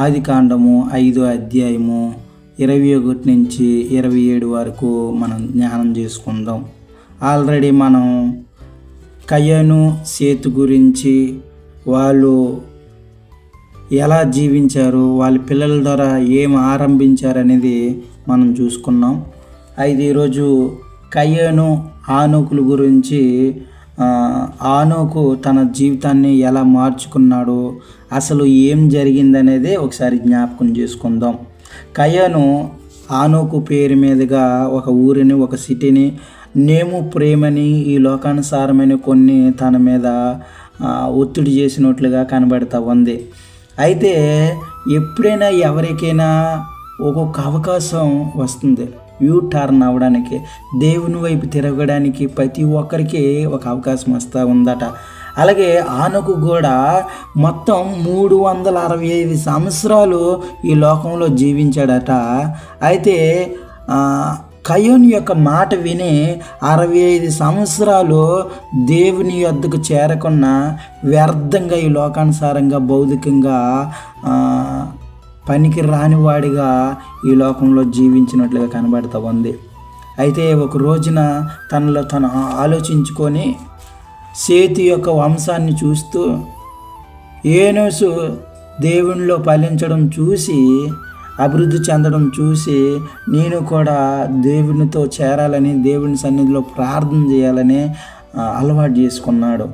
ఆదికాండము 5వ అధ్యాయము 21 నుంచి 27 వరకు మనం ధ్యానం చేసుకుందాం. ఆల్రెడీ మనం కయ్యను సేతు గురించి, వాళ్ళు ఎలా జీవించారు, వాళ్ళ పిల్లల ద్వారా ఏం ఆరంభించారనేది మనం చూసుకున్నాం. అయితే ఈరోజు కయ్యను ఆనోకుల గురించి, ఆనోకు తన జీవితాన్ని ఎలా మార్చుకున్నాడు, అసలు ఏం జరిగిందనేది ఒకసారి జ్ఞాపకం చేసుకుందాం. కయ్యను ఆనోకు పేరు మీదుగా ఒక ఊరిని, ఒక సిటీని, నేము ప్రేమని, ఈ లోకానుసారమైన కొన్ని తన మీద ఒత్తిడి చేసినట్లుగా కనబడతా ఉంది. అయితే ఎప్పుడైనా ఎవరికైనా ఒక్కొక్క అవకాశం వస్తుంది యూ టర్న్ అవ్వడానికి, దేవుని వైపు తిరగడానికి ప్రతి ఒక్కరికి ఒక అవకాశం వస్తూ ఉందట. అలాగే ఆనకు కూడా మొత్తం 365 సంవత్సరాలు ఈ లోకంలో జీవించాడట. అయితే కయ్యోను యొక్క మాట విని 65 సంవత్సరాలు దేవుని యొద్దకు చేరకుండా వ్యర్థంగా ఈ లోకానుసారంగా భౌతికంగా పనికి రానివాడిగా ఈ లోకంలో జీవించినట్లుగా కనబడుతూ ఉంది. అయితే ఒక రోజున తనలో తను ఆలోచించుకొని సేతు యొక్క వంశాన్ని చూస్తూ ఏనోసు దేవునిలో ఫలించడం చూసి, అభివృద్ధి చెందడం చూసి, నేను కూడా దేవునితో చేరాలని, దేవుని సన్నిధిలో ప్రార్థన చేయాలని అలవాటు చేసుకున్నాడు.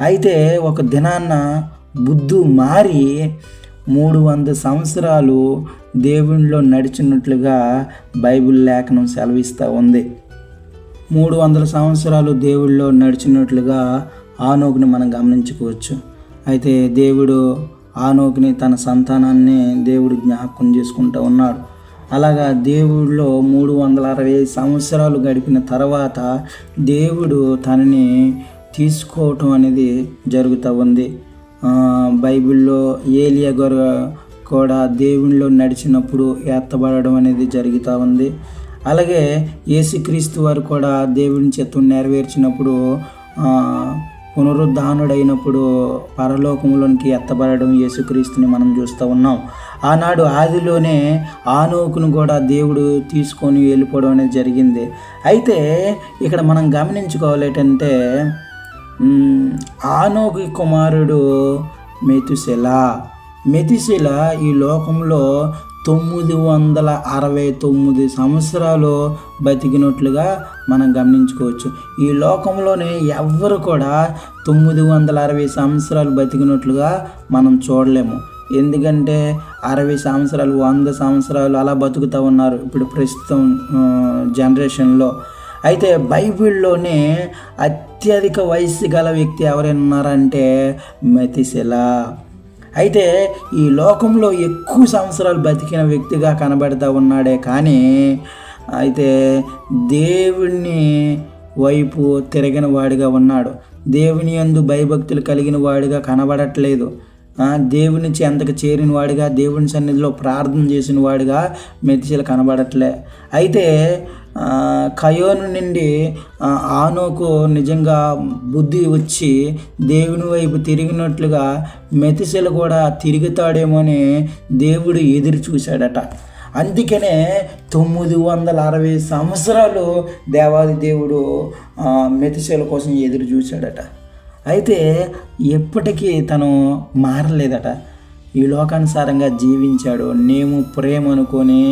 అయితే ఒక దినాన్న బుద్ధు మారి 300 సంవత్సరాలు దేవునిలో నడిచినట్లుగా బైబిల్ లేఖనం సెలవిస్తూ ఉంది. 300 సంవత్సరాలు దేవుళ్ళలో నడిచినట్లుగా ఆనోకుని మనం గమనించుకోవచ్చు. అయితే దేవుడు ఆనోకుని, తన సంతానాన్ని దేవుడు జ్ఞాపకం చేసుకుంటూ ఉన్నాడు. అలాగా దేవుడిలో 365 సంవత్సరాలు గడిపిన తర్వాత దేవుడు తనని తీసుకోవటం అనేది జరుగుతూ ఉంది. బైబిల్లో ఏలియా గారు కూడా దేవునిలో నడిచినప్పుడు ఎత్తబడడం అనేది జరుగుతూ ఉంది. అలాగే యేసుక్రీస్తు వారు కూడా దేవుని చిత్తం నెరవేర్చినప్పుడు, పునరుద్ధానుడైనప్పుడు పరలోకంలోనికి ఎత్తబడడం యేసుక్రీస్తుని మనం చూస్తూ ఉన్నాం. ఆనాడు ఆదిలోనే ఆనోకును కూడా దేవుడు తీసుకొని వెళ్ళిపోవడం అనేది జరిగింది. అయితే ఇక్కడ మనం గమనించుకోవాలి ఏంటంటే, ఆనోకు కుమారుడు మెతుసెల ఈ లోకంలో 969 సంవత్సరాలు బతికినట్లుగా మనం గమనించుకోవచ్చు. ఈ లోకంలోనే ఎవ్వరు కూడా 960 సంవత్సరాలు బతికినట్లుగా మనం చూడలేము. ఎందుకంటే 60 సంవత్సరాలు, 100 సంవత్సరాలు అలా బతుకుతూ ఉన్నారు ఇప్పుడు ప్రస్తుతం జనరేషన్లో. అయితే బైబిల్లోనే అత్యధిక వయస్సు గల వ్యక్తి ఎవరైనా ఉన్నారంటే మెతుసెల. అయితే ఈ లోకంలో ఎక్కువ సంవత్సరాలు బతికిన వ్యక్తిగా కనబడుతూ ఉన్నాడే కానీ, అయితే దేవుని వైపు తిరిగిన వాడిగా ఉన్నాడు. దేవుని యందు భయభక్తులు కలిగిన వాడిగా కనబడట్లేదు. దేవుని చెంతకు చేరిన వాడిగా, దేవుని సన్నిధిలో ప్రార్థన చేసిన వాడిగా మెతుసెల కనబడట్లే. అయితే కయ్యోను నుండి ఆనోకు నిజంగా బుద్ధి వచ్చి దేవుని వైపు తిరిగినట్లుగా మెతుసెల కూడా తిరుగుతాడేమో అని దేవుడు ఎదురు చూశాడట. అందుకనే 960 సంవత్సరాలు దేవాది దేవుడు మెతుసెల కోసం ఎదురు చూశాడట. అయితే ఎప్పటికీ తను మారలేదట. ఈ లోకానుసారంగా జీవించాడు. నేము ప్రేమ అనుకొని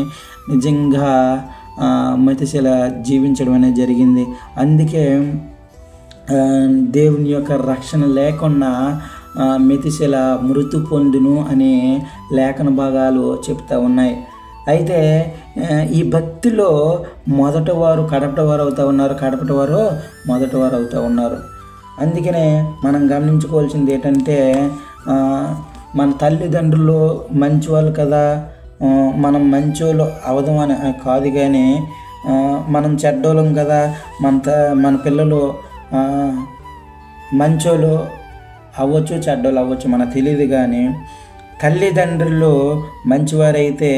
నిజంగా మెతుసెల జీవించడం అనేది జరిగింది. అందుకే దేవుని యొక్క రక్షణ లేకుండా మెతుసెల మృతి పొందును అనే లేఖన భాగాలు చెప్తూ ఉన్నాయి. అయితే ఈ భక్తిలో మొదటివారు కడపటివారు అవుతూ ఉన్నారు, కడపటివారు మొదటివారు అవుతూ ఉన్నారు. అందుకనే మనం గమనించుకోవాల్సింది ఏంటంటే, మన తల్లిదండ్రులు మంచివాళ్ళు కదా, మనం మంచోళ్ళు అవదాం అని కాదు, కానీ మనం చెడ్డోళ్ళం కదా, మన పిల్లలు మంచోళ్ళు అవ్వచ్చు, చెడ్డోళ్ళు అవ్వచ్చు, మనకు తెలియదు. కానీ తల్లిదండ్రులు మంచివారైతే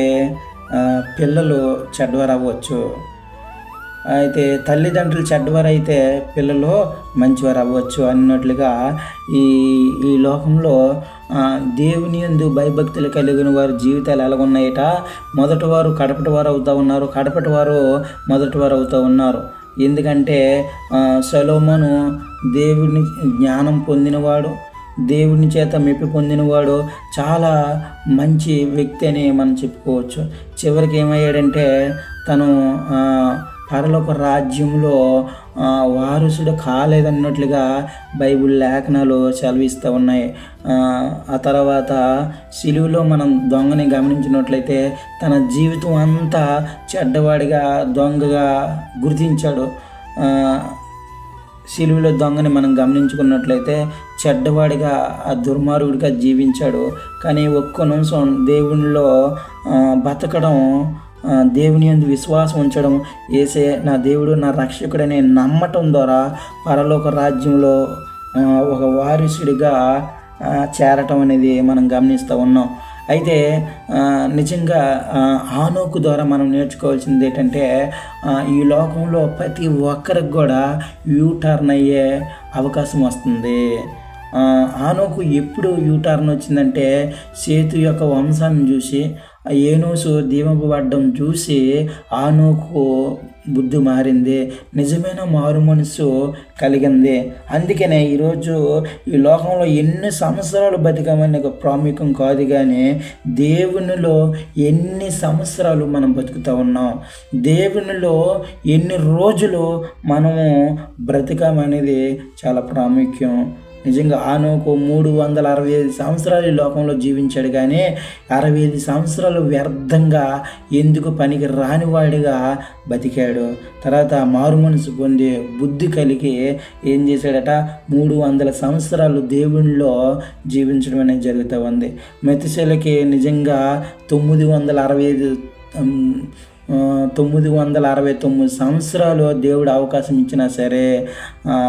పిల్లలు చెడ్డవారు అవ్వచ్చు. అయితే తల్లిదండ్రులు చెడ్డవారు అయితే పిల్లలు మంచివారు అవ్వచ్చు అన్నట్లుగా ఈ ఈ లోకంలో దేవుని యందు భయభక్తులు కలిగిన వారి జీవితాలు ఎలాగున్నాయట, మొదటి వారు కడపటి వారు అవుతూ ఉన్నారు, కడపటి వారు మొదటి వారు అవుతూ ఉన్నారు. ఎందుకంటే సొలొమోను దేవుని జ్ఞానం పొందినవాడు, దేవుని చేత మెప్పి పొందినవాడు, చాలా మంచి వ్యక్తి అని మనం చెప్పుకోవచ్చు. చివరికి ఏమయ్యాడంటే తను పరలోక రాజ్యంలో వారసుడు కాలేదన్నట్లుగా బైబిల్ లేఖనాలు సెలవిస్తూ ఉన్నాయి. ఆ తర్వాత సిలువలో మనం దొంగని గమనించినట్లయితే తన జీవితం అంతా చెడ్డవాడిగా దొంగగా గుర్తించాడు. సిలువలో దొంగని మనం గమనించుకున్నట్లయితే చెడ్డవాడిగా దుర్మార్గుడిగా జీవించాడు. కానీ ఒక్క నిమిషం దేవునిలో బతకడం, దేవుని యందు విశ్వాసం ఉంచడం, యేసే నా దేవుడు నా రక్షకుడనే నమ్మటం ద్వారా పరలోక రాజ్యంలో ఒక వారసుడిగా చేరటం అనేది మనం గమనిస్తూ ఉన్నాం. అయితే నిజంగా హానోకు ద్వారా మనం నేర్చుకోవాల్సింది ఏంటంటే ఈ లోకంలో ప్రతి ఒక్కరికి కూడా యూటర్న్ అయ్యే అవకాశం వస్తుంది. హానోకు ఎప్పుడు యూటర్న్ వచ్చిందంటే సేతు యొక్క వంశాన్ని చూసి, ఏనోసు దీవింపబడ్డం చూసి హానోకు బుద్ధి మారింది, నిజమైన మారు మనసు కలిగింది. అందుకనే ఈరోజు ఈ లోకంలో ఎన్ని సంవత్సరాలు బతికామని ప్రాముఖ్యం కాదు, కానీ దేవునిలో ఎన్ని సంవత్సరాలు మనం బతుకుతూ ఉన్నాం, దేవునిలో ఎన్ని రోజులు మనము బ్రతికామనేది చాలా ప్రాముఖ్యం. నిజంగా హానోకు 365 సంవత్సరాలు ఈ లోకంలో జీవించాడు, కానీ 65 సంవత్సరాలు వ్యర్థంగా ఎందుకు పనికి రానివాడిగా బతికాడు. తర్వాత మారు మనసు పొంది బుద్ధి కలిగి ఏం చేశాడట, 300 సంవత్సరాలు దేవునిలో జీవించడం అనేది జరుగుతూ ఉంది. మెతుషెలకి నిజంగా 969 సంవత్సరాలు దేవుడు అవకాశం ఇచ్చినా సరే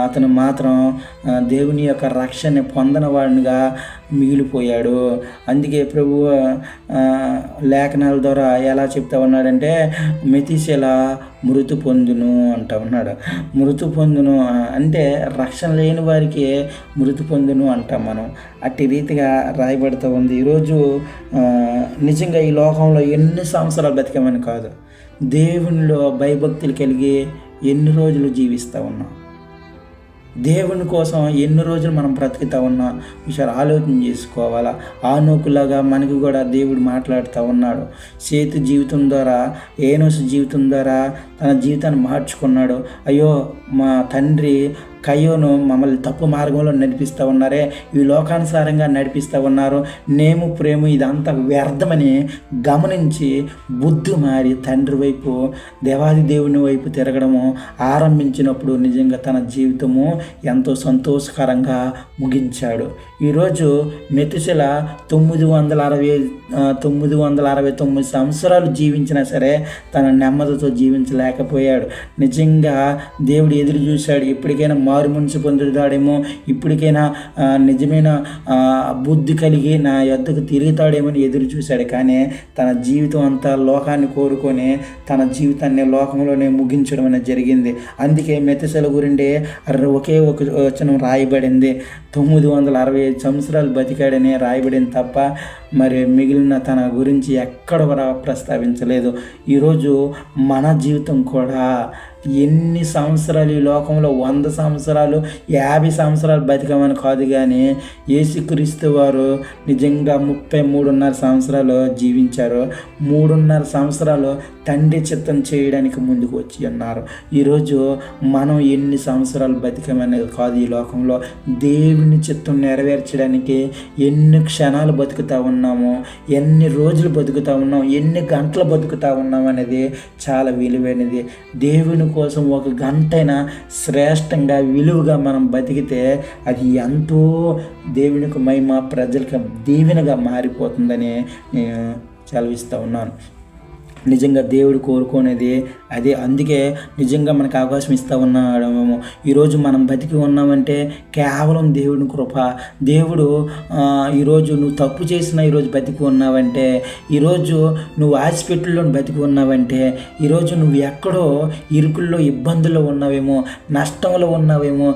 అతను మాత్రం దేవుని యొక్క రక్షణ పొందని వాడినిగా మిగిలిపోయాడు. అందుకే ప్రభు లేఖనాల ద్వారా ఎలా చెప్తా ఉన్నాడంటే మెతుషెల మృతి పొందును అంటా ఉన్నాడు. మృతి పొందును అంటే రక్షణ లేని వారికి మృతి పొందును అంటాం మనం. అట్టి రీతిగా రాయబడుతూ ఉంది. ఈరోజు నిజంగా ఈ లోకంలో ఎన్ని సంవత్సరాలు బతికామని కాదు, దేవునిలో భయభక్తులు కలిగి ఎన్ని రోజులు జీవిస్తూ ఉన్నాం, దేవుని కోసం ఎన్ని రోజులు మనం బ్రతుకుతూ ఉన్నాం విషయాలు ఆలోచన చేసుకోవాలా. హానోకులాగా మనకు కూడా దేవుడు మాట్లాడుతూ ఉన్నాడు. సేతు జీవితం ద్వారా, ఏనోసు జీవితం ద్వారా తన జీవితాన్ని మార్చుకున్నాడు. అయ్యో మా తండ్రి కయ్యోను మమ్మల్ని తప్పు మార్గంలో నడిపిస్తూ ఉన్నారే, ఈ లోకానుసారంగా నడిపిస్తూ ఉన్నారు, నేము ప్రేమ ఇదంతా వ్యర్థమని గమనించి బుద్ధి మారి తండ్రి వైపు, దేవాది దేవుని వైపు తిరగడము ఆరంభించినప్పుడు నిజంగా తన జీవితము ఎంతో సంతోషకరంగా ముగించాడు. ఈరోజు మెతుషెల 969 సంవత్సరాలు జీవించినా సరే తన నెమ్మదితో జీవించలేకపోయాడు. నిజంగా దేవుడు ఎదురు చూశాడు, ఇప్పటికైనా మారు మనసు పొందుతాడేమో, ఇప్పటికైనా నిజమైన బుద్ధి కలిగి నా యొద్దకు తిరుగుతాడేమో అని ఎదురు చూశాడు. కానీ తన జీవితం అంతా లోకాన్ని కోరుకొని తన జీవితాన్ని లోకంలోనే ముగించడం అనేది జరిగింది. అందుకే మెతుషెల గురిండే ఒకే ఒక వచనం రాయబడింది, 965 సంవత్సరాలు బతికాడని రాయబడింది తప్ప మరి మిగిలిన తన గురించి ఎక్కడ కూడా ప్రస్తావించలేదు. ఈరోజు మన జీవితం కూడా ఎన్ని సంవత్సరాలు ఈ లోకంలో 100 సంవత్సరాలు 50 సంవత్సరాలు బతికామని కాదు, కానీ యేసుక్రీస్తు వారు నిజంగా 33.5 సంవత్సరాలు జీవించారు. 3.5 సంవత్సరాలు తండ్రి చిత్తం చేయడానికి ముందుకు వచ్చి ఉన్నారు. ఈరోజు మనం ఎన్ని సంవత్సరాలు బతికామనేది కాదు, ఈ లోకంలో దేవుని చిత్తం నెరవేర్చడానికి ఎన్ని క్షణాలు బతుకుతూ ఉన్నాము, ఎన్ని రోజులు బతుకుతూ ఉన్నాం, ఎన్ని గంటలు బతుకుతూ ఉన్నాం అనేది చాలా విలువైనది. దేవుని కోసం ఒక గంటైనా శ్రేష్టంగా విలువగా మనం బతికితే అది ఎంతో దేవునికి మహిమ, ప్రజలకు దీవెనగా మారిపోతుందని నేను సెలవిస్తూ ఉన్నాను. నిజంగా దేవుడు కోరుకునేది అదే. అందుకే నిజంగా మనకు అవకాశం ఇస్తూ ఉన్నాడేమో. ఈరోజు మనం బతికి ఉన్నామంటే కేవలం దేవుని కృప. దేవుడు ఈరోజు నువ్వు తప్పు చేసినా ఈరోజు బతికి ఉన్నావంటే, ఈరోజు నువ్వు హాస్పిటల్లో బతికి ఉన్నావంటే, ఈరోజు నువ్వు ఎక్కడో ఇరుకుల్లో ఇబ్బందుల్లో ఉన్నావేమో, నష్టంలో ఉన్నావేమో,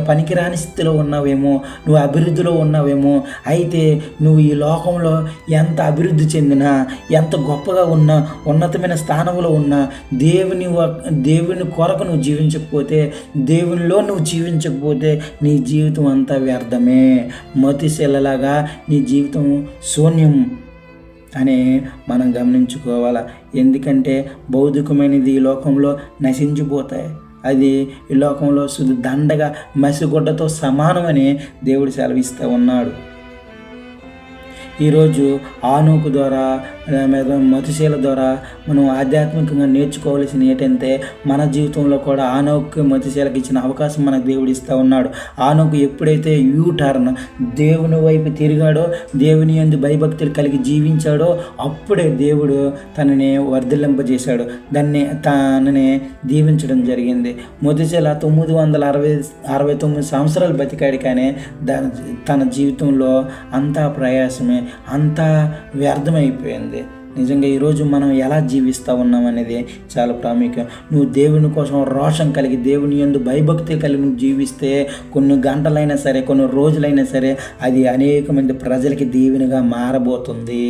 పనికిరాని స్థితిలో ఉన్నావేమో, నువ్వు అభివృద్ధిలో ఉన్నావేమో. అయితే నువ్వు ఈ లోకంలో ఎంత అభివృద్ధి చెందినా, ఎంత గొప్పగా ఉన్నా, ఉన్నతమైన స్థానంలో ఉన్న దేవుని కొరకు నువ్వు జీవించకపోతే, దేవునిలో నువ్వు జీవించకపోతే నీ జీవితం అంతా వ్యర్థమే. మతిశీలలాగా నీ జీవితం శూన్యం అని మనం గమనించుకోవాలి. ఎందుకంటే భౌతికమైనది ఈ లోకంలో నశించిపోతాయి. అది ఈ లోకంలో శుద్ధ దండగా మసిగుడ్డతో సమానమని దేవుడు సెలవిస్తూ ఉన్నాడు. ఈరోజు ఆనోకు ద్వారా మతుశీల ద్వారా మనం ఆధ్యాత్మికంగా నేర్చుకోవాల్సింది ఏంటంటే, మన జీవితంలో కూడా ఆనోకు మతుశీలకు ఇచ్చిన అవకాశం మనకు దేవుడు ఇస్తూ ఉన్నాడు. ఆనోకు ఎప్పుడైతే టర్న్ దేవుని వైపు తిరిగాడో, దేవుని యందు భయభక్తులు కలిగి జీవించాడో, అప్పుడే దేవుడు తనని వర్ధిల్లింపజేశాడు, తనని దీవించడం జరిగింది. మతుశీల 969 సంవత్సరాలు బతికాడు, కానీ తన జీవితంలో అంతా ప్రయాసమే, అంతా వ్యర్థమైపోయింది. నిజంగా ఈరోజు మనం ఎలా జీవిస్తూ ఉన్నాం అనేది చాలా ప్రాముఖ్యం. నువ్వు దేవుని కోసం రోషం కలిగి, దేవుని యందు భయభక్తి కలిగి నువ్వు జీవిస్తే, కొన్ని గంటలైనా సరే, కొన్ని రోజులైనా సరే, అది అనేక మంది ప్రజలకి దీవెనగా మారబోతుంది.